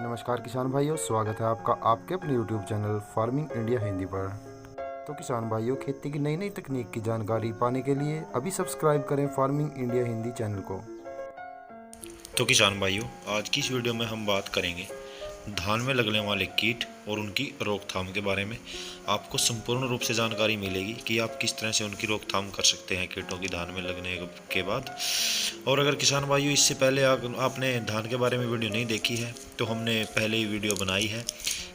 नमस्कार किसान भाइयों, स्वागत है आपका आपके अपने YouTube channel farming India Hindi पर। तो किसान भाइयों, खेती की नई नई तकनीक की जानकारी पाने के लिए अभी सब्सक्राइब करें फार्मिंग इंडिया हिंदी चैनल को। तो किसान भाइयों, आज की इस वीडियो में हम बात करेंगे धान में लगने वाले कीट और उनकी रोकथाम के बारे में। आपको संपूर्ण रूप से जानकारी मिलेगी कि आप किस तरह से उनकी रोकथाम कर सकते हैं कीटों की धान में लगने के बाद। और अगर किसान भाइयों इससे पहले आपने धान के बारे में वीडियो नहीं देखी है तो हमने पहले ही वीडियो बनाई है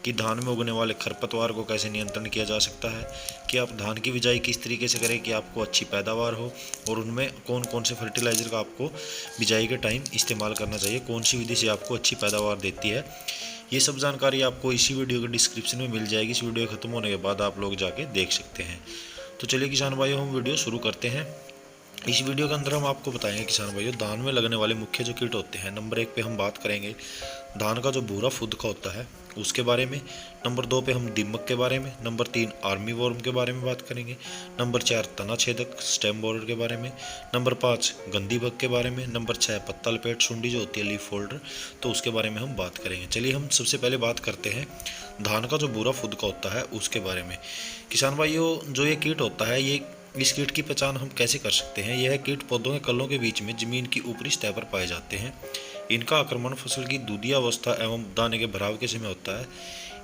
कि धान में उगने वाले खरपतवार को कैसे नियंत्रण किया जा सकता है, कि आप धान की बिजाई किस तरीके से करें कि आपको अच्छी पैदावार हो, और उनमें कौन कौन से फर्टिलाइज़र का आपको बिजाई के टाइम इस्तेमाल करना चाहिए, कौन सी विधि से आपको अच्छी पैदावार देती है। ये सब जानकारी आपको इसी वीडियो के डिस्क्रिप्शन में मिल जाएगी। इस वीडियो खत्म होने के बाद आप लोग जाके देख सकते हैं। तो चलिए किसान भाइयों, हम वीडियो शुरू करते हैं। इस वीडियो के अंदर हम आपको बताएंगे किसान भाइयों धान में लगने वाले मुख्य जो कीट होते हैं। नंबर 1 पे हम बात करेंगे धान का जो भूरा फुद का होता है उसके बारे में। नंबर 2 पे हम दीमक के बारे में। नंबर 3 आर्मी वॉर्म के बारे में बात करेंगे। नंबर 4 तना छेदक स्टेम बोरर के बारे में। नंबर 5 गंदी बग के बारे में। नंबर 6 पत्ता लपेट सुंडी जो होती है लीफ फोल्डर, तो उसके बारे में हम बात करेंगे। चलिए हम सबसे पहले बात करते हैं धान का जो भूरा फुद का होता है उसके बारे में। किसान भाइयों, जो ये कीट होता है, ये इस कीट की पहचान हम कैसे कर सकते हैं। यह कीट पौधों के कलों के बीच में जमीन की ऊपरी सतह पर पाए जाते हैं। इनका आक्रमण फसल की दूधिया अवस्था एवं दाने के भराव के समय होता है।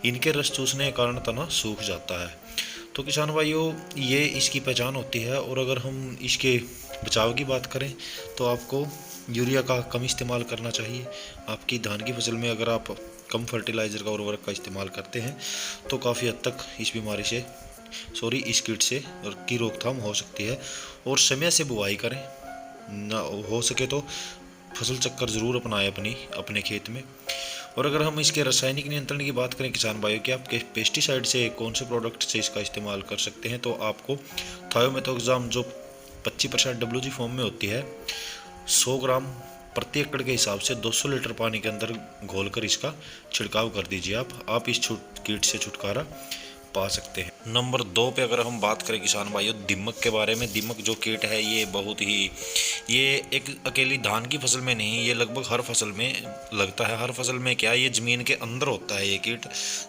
इनके रस चूसने के कारण तना सूख जाता है। तो किसान भाइयों, ये इसकी पहचान होती है। और अगर हम इसके बचाव की बात करें तो आपको यूरिया का कम इस्तेमाल करना चाहिए। आपकी धान की फसल में अगर आप कम फर्टिलाइज़र का उर्वरक का इस्तेमाल करते हैं तो काफ़ी हद तक इस बीमारी से इस कीट से की रोकथाम हो सकती है। और समय से बुआई करें, ना हो सके तो फसल चक्कर ज़रूर अपनाएं अपने खेत में। और अगर हम इसके रासायनिक नियंत्रण की बात करें किसान भाइयों कि आप पेस्टिसाइड से कौन से प्रोडक्ट से इसका इस्तेमाल कर सकते हैं, तो आपको थायोमेथोक्साम जो 25% WG फॉर्म में होती है 100 ग्राम प्रति एकड़ के हिसाब से 200 लीटर पानी के अंदर घोलकर इसका छिड़काव कर दीजिए। आप इस कीट से छुटकारा पा सकते हैं। नंबर 2 पे अगर हम बात करें किसान भाइयों दीमक के बारे में। दीमक जो कीट है ये एक अकेली धान की फसल में नहीं, ये लगभग हर फसल में लगता है। हर फसल में क्या, ये ज़मीन के अंदर होता है ये कीट।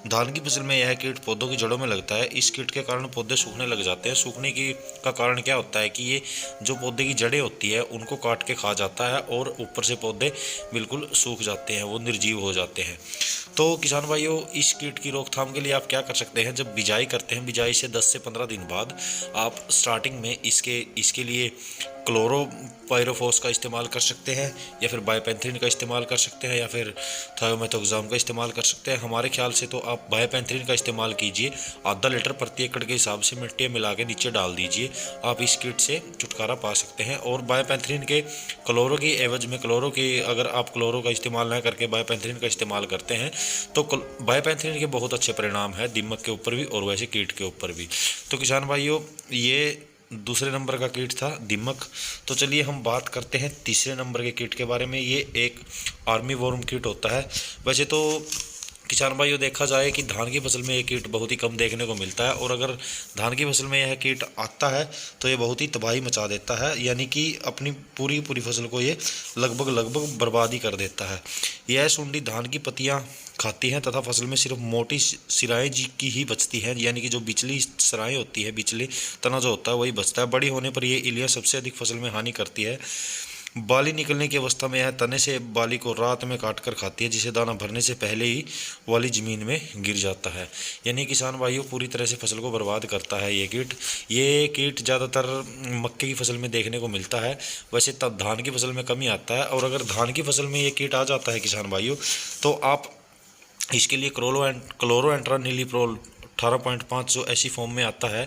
धान की फसल में यह कीट पौधों की जड़ों में लगता है। इस कीट के कारण पौधे सूखने लग जाते हैं। सूखने का कारण क्या होता है कि ये जो पौधे की जड़ें होती है उनको काट के खा जाता है और ऊपर से पौधे बिल्कुल सूख जाते हैं, वो निर्जीव हो जाते हैं। तो किसान भाइयों, इस कीट की रोकथाम के लिए आप क्या कर सकते हैं, जब बिजाई करते हैं बिजाई से 10 से 15 दिन बाद आप स्टार्टिंग में इसके लिए क्लोरोपाइरोफॉस का इस्तेमाल कर सकते हैं, या फिर बायोपेंथ्रिन का इस्तेमाल कर सकते हैं, या फिर थायोमेथोक्साम का इस्तेमाल कर सकते हैं। हमारे ख्याल से तो आप बायोपेंथ्रिन का इस्तेमाल कीजिए। आधा लीटर प्रति एकड़ के हिसाब से मिट्टी मिला के नीचे डाल दीजिए। आप इस कीट से छुटकारा पा सकते हैं। और बायोपेंथ्रिन के क्लोरो की एवज में अगर आप क्लोरो का इस्तेमाल न करके बायोपेंथ्रिन का इस्तेमाल करते हैं तो बायोपेंथ्रिन के बहुत अच्छे परिणाम है दीमक के ऊपर भी और वैसे कीट के ऊपर भी। तो किसान भाइयों, ये दूसरे नंबर का कीट था दीमक। तो चलिए हम बात करते हैं तीसरे नंबर के कीट के बारे में। ये एक आर्मी वॉर्म कीट होता है। वैसे तो किसान भाइयों, देखा जाए कि धान की फसल में ये कीट बहुत ही कम देखने को मिलता है, और अगर धान की फसल में यह कीट आता है तो ये बहुत ही तबाही मचा देता है, यानी कि अपनी पूरी फसल को ये लगभग बर्बादी कर देता है। यह सुंडी धान की पत्तियां खाती हैं तथा फसल में सिर्फ मोटी सिराएं की ही बचती हैं, यानी कि जो बिचली सराएं होती है, बिचली तना जो होता है वही बचता है। बड़ी होने पर ये इलियां सबसे अधिक फसल में हानि करती है। बाली निकलने की अवस्था में यह तने से बाली को रात में काट कर खाती है, जिसे दाना भरने से पहले ही वाली ज़मीन में गिर जाता है। यानी किसान भाइयों, पूरी तरह से फसल को बर्बाद करता है ये कीट ज़्यादातर मक्के की फसल में देखने को मिलता है। वैसे तब धान की फसल में कम ही आता है। और अगर धान की फसल में ये कीट आ जाता है किसान भाइयों, तो आप इसके लिए क्लोरो एंट्रा नीलीप्रोल 18.5 जो ऐसी फॉर्म में आता है,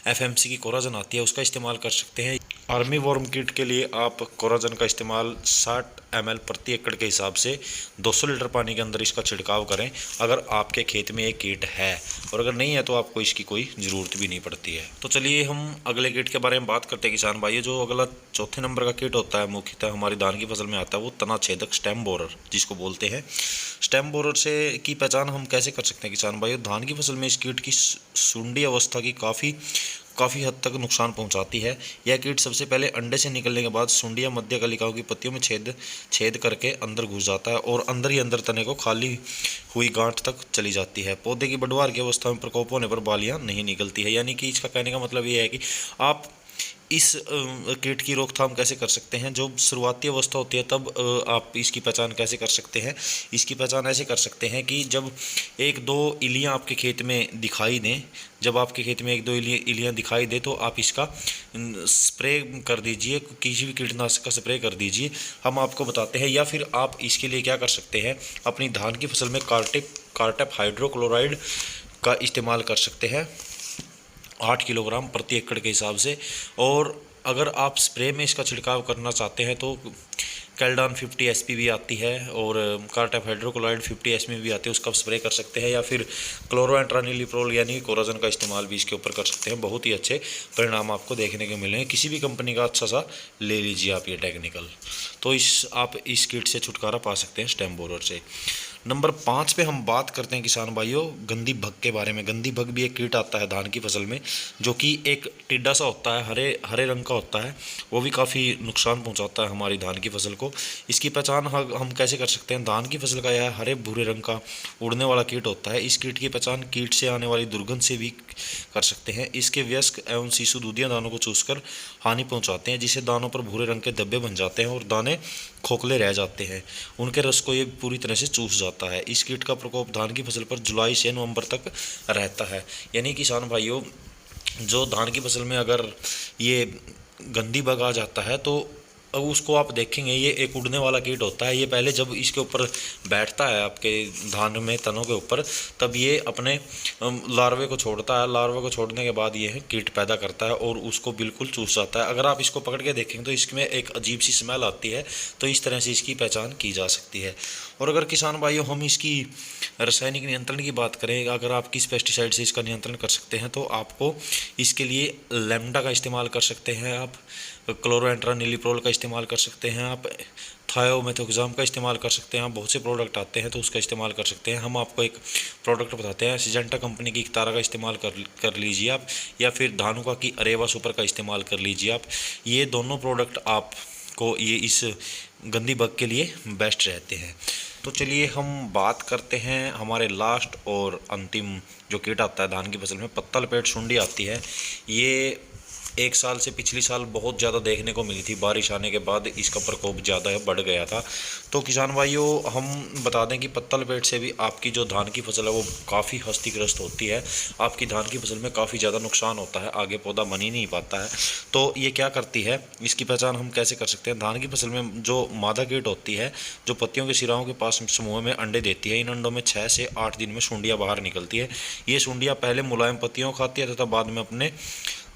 FMC की कोराजन आती है, उसका इस्तेमाल कर सकते हैं। आर्मी वॉर्म कीट के लिए आप कोराजन का इस्तेमाल 60 ml प्रति एकड़ के हिसाब से 200 लीटर पानी के अंदर इसका छिड़काव करें अगर आपके खेत में एक कीट है। और अगर नहीं है तो आपको इसकी कोई ज़रूरत भी नहीं पड़ती है। तो चलिए हम अगले कीट के बारे में बात करते हैं किसान भाइयों। जो अगला चौथे नंबर का कीट होता है, मुख्यतः हमारी धान की फसल में आता है, वो तना छेदक स्टेम बोरर जिसको बोलते हैं। स्टेम बोरर से की पहचान हम कैसे कर सकते हैं किसान भाइयों। धान की फसल में इस कीट की सुंडी अवस्था की काफ़ी काफ़ी हद तक नुकसान पहुंचाती है। यह कीट सबसे पहले अंडे से निकलने के बाद सुंडी या मध्य कलिकाओं की पत्तियों में छेद करके अंदर घुस जाता है और अंदर ही अंदर तने को खाली हुई गांठ तक चली जाती है। पौधे की बढ़वार की अवस्था में प्रकोप होने पर बालियां नहीं निकलती है। यानी कि इसका कहने का मतलब ये है कि आप इस कीट की रोकथाम कैसे कर सकते हैं। जो शुरुआती अवस्था होती है तब आप इसकी पहचान कैसे कर सकते हैं। इसकी पहचान ऐसे कर सकते हैं कि जब एक दो इलियां आपके खेत में दिखाई दें, जब आपके खेत में एक दो इलियां दिखाई दे तो आप इसका स्प्रे कर दीजिए, किसी भी कीटनाशक का स्प्रे कर दीजिए। हम आपको बताते हैं। या फिर आप इसके लिए क्या कर सकते हैं, अपनी धान की फसल में कार्टेप हाइड्रोक्लोराइड का इस्तेमाल कर सकते हैं 8 किलोग्राम प्रति एकड़ के हिसाब से। और अगर आप स्प्रे में इसका छिड़काव करना चाहते हैं तो कैल्डान 50 SP भी आती है और कार्टेप हाइड्रोक्लोराइड 50 SP भी आती है, उसका स्प्रे कर सकते हैं। या फिर क्लोरोएंट्रानिलिप्रोल यानी कोराजन का इस्तेमाल भी इसके ऊपर कर सकते हैं। बहुत ही अच्छे परिणाम आपको देखने को मिलेंगे। किसी भी कंपनी का अच्छा सा ले लीजिए आप ये टेक्निकल, तो आप इस कीट से छुटकारा पा सकते हैं स्टेम बोरर से। नंबर 5 पे हम बात करते हैं किसान भाइयों गंदी भग के बारे में। गंदी भग भी एक कीट आता है धान की फसल में, जो कि एक टिड्डा सा होता है, हरे रंग का होता है। वो भी काफ़ी नुकसान पहुंचाता है हमारी धान की फसल को। इसकी पहचान हम कैसे कर सकते हैं। धान की फसल का यह हरे भूरे रंग का उड़ने वाला कीट होता है। इस कीट की पहचान कीट से आने वाली दुर्गंध से भी कर सकते हैं। इसके वयस्क एवं शिशु दूधिया दानों को चूसकर हानि पहुँचाते हैं, जिससे दानों पर भूरे रंग के धब्बे बन जाते हैं और दाने खोखले रह जाते हैं। उनके रस को ये पूरी तरह से चूस जाता है। इस कीट का प्रकोप धान की फसल पर जुलाई से नवंबर तक रहता है। यानी किसान भाइयों, जो धान की फसल में अगर ये गंदी बग आ जाता है तो अब उसको आप देखेंगे, ये एक उड़ने वाला कीट होता है। ये पहले जब इसके ऊपर बैठता है आपके धान में तनों के ऊपर, तब ये अपने लार्वे को छोड़ता है। लार्वे को छोड़ने के बाद ये कीट पैदा करता है और उसको बिल्कुल चूस जाता है। अगर आप इसको पकड़ के देखेंगे तो इसमें एक अजीब सी स्मेल आती है। तो इस तरह से इसकी पहचान की जा सकती है। और अगर किसान भाइयों हम इसकी रासायनिक नियंत्रण की बात करें, अगर आप किस पेस्टिसाइड से इसका नियंत्रण कर सकते हैं, तो आपको इसके लिए लैम्डा का इस्तेमाल कर सकते हैं, आप क्लोरोएंट्रानिलिप्रोल का इस्तेमाल कर सकते हैं, आप थायोमेथोक्साम का इस्तेमाल कर सकते हैं। आप बहुत से प्रोडक्ट आते हैं तो उसका इस्तेमाल कर सकते हैं। हम आपको एक प्रोडक्ट बताते हैं, सिजेंटा कंपनी की इकतारा का इस्तेमाल कर लीजिए आप, या फिर धानुका की अरेवा सुपर का इस्तेमाल कर लीजिए आप। ये दोनों प्रोडक्ट आपको ये इस गंदी बग के लिए बेस्ट रहते हैं। तो चलिए हम बात करते हैं हमारे लास्ट और अंतिम जो कीट आता है धान की फसल में, पत्ता लपेट सुंडी आती है। ये एक साल से पिछली साल बहुत ज़्यादा देखने को मिली थी। बारिश आने के बाद इसका प्रकोप ज़्यादा बढ़ गया था। तो किसान भाइयों हम बता दें कि पत्ता लपेट से भी आपकी जो धान की फसल है वो काफ़ी क्षतिग्रस्त होती है। आपकी धान की फसल में काफ़ी ज़्यादा नुकसान होता है, आगे पौधा बन ही नहीं पाता है। तो ये क्या करती है, इसकी पहचान हम कैसे कर सकते हैं। धान की फसल में जो मादा कीट होती है, जो पत्तियों के सिराओं के पास समूह में अंडे देती है, इन अंडों में 6 से 8 दिन में सुंडियाँ बाहर निकलती है। ये सुंडियाँ पहले मुलायम पत्तियों को खाती है तथा बाद में अपने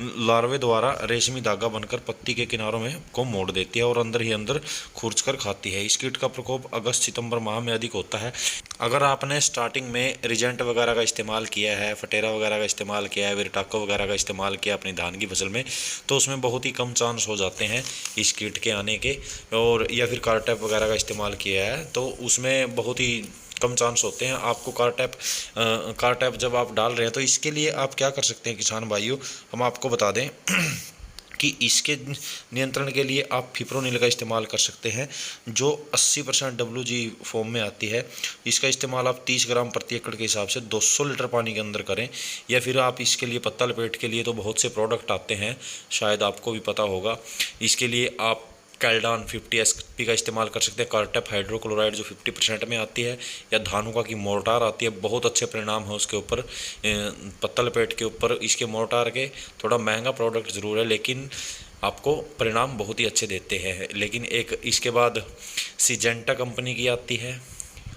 लार्वे द्वारा रेशमी धागा बनकर पत्ती के किनारों में को मोड़ देती है और अंदर ही अंदर खुरच कर खाती है। इस कीट का प्रकोप अगस्त सितंबर माह में अधिक होता है। अगर आपने स्टार्टिंग में रिजेंट वगैरह का इस्तेमाल किया है, फटेरा वगैरह का इस्तेमाल किया है, विरटाको वगैरह का इस्तेमाल किया अपनी धान की फसल में, तो उसमें बहुत ही कम चांस हो जाते हैं इस कीट के आने के। और या फिर कार्टेप वगैरह का इस्तेमाल किया है तो उसमें बहुत ही कम चांस होते हैं। आपको कार्टेप जब आप डाल रहे हैं तो इसके लिए आप क्या कर सकते हैं किसान भाइयों, हम आपको बता दें कि इसके नियंत्रण के लिए आप फिप्रोनिल का इस्तेमाल कर सकते हैं, जो 80% WG फॉर्म में आती है। इसका इस्तेमाल आप 30 ग्राम प्रति एकड़ के हिसाब से 200 लीटर पानी के अंदर करें। या फिर आप इसके लिए पत्ता लपेट के लिए तो बहुत से प्रोडक्ट आते हैं, शायद आपको भी पता होगा। इसके लिए आप कैल्डान 50 SP का इस्तेमाल कर सकते हैं। कार्टेप हाइड्रोक्लोराइड जो 50% में आती है, या धानुका की मोर्टार आती है, बहुत अच्छे परिणाम है उसके ऊपर, पत्ता लपेट के ऊपर इसके मोर्टार के। थोड़ा महंगा प्रोडक्ट ज़रूर है लेकिन आपको परिणाम बहुत ही अच्छे देते हैं। लेकिन एक इसके बाद सिजेंटा कंपनी की आती है।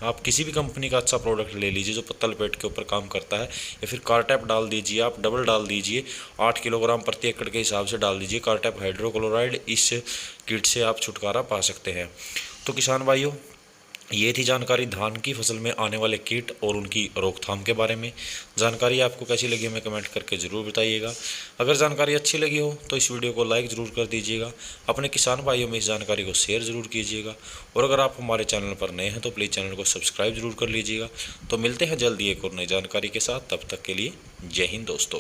आप किसी भी कंपनी का अच्छा प्रोडक्ट ले लीजिए जो पत्ता लपेट के ऊपर काम करता है। या फिर कार्टेप डाल दीजिए, आप डबल डाल दीजिए, 8 किलोग्राम प्रति एकड़ के हिसाब से डाल दीजिए कार्टेप हाइड्रोक्लोराइड। इस कीट से आप छुटकारा पा सकते हैं। तो किसान भाइयों, ये थी जानकारी धान की फसल में आने वाले कीट और उनकी रोकथाम के बारे में। जानकारी आपको कैसी लगी हमें कमेंट करके ज़रूर बताइएगा। अगर जानकारी अच्छी लगी हो तो इस वीडियो को लाइक ज़रूर कर दीजिएगा। अपने किसान भाइयों में इस जानकारी को शेयर ज़रूर कीजिएगा। और अगर आप हमारे चैनल पर नए हैं तो प्लीज़ चैनल को सब्सक्राइब ज़रूर कर लीजिएगा। तो मिलते हैं जल्दी एक और नई जानकारी के साथ, तब तक के लिए जय हिंद दोस्तों।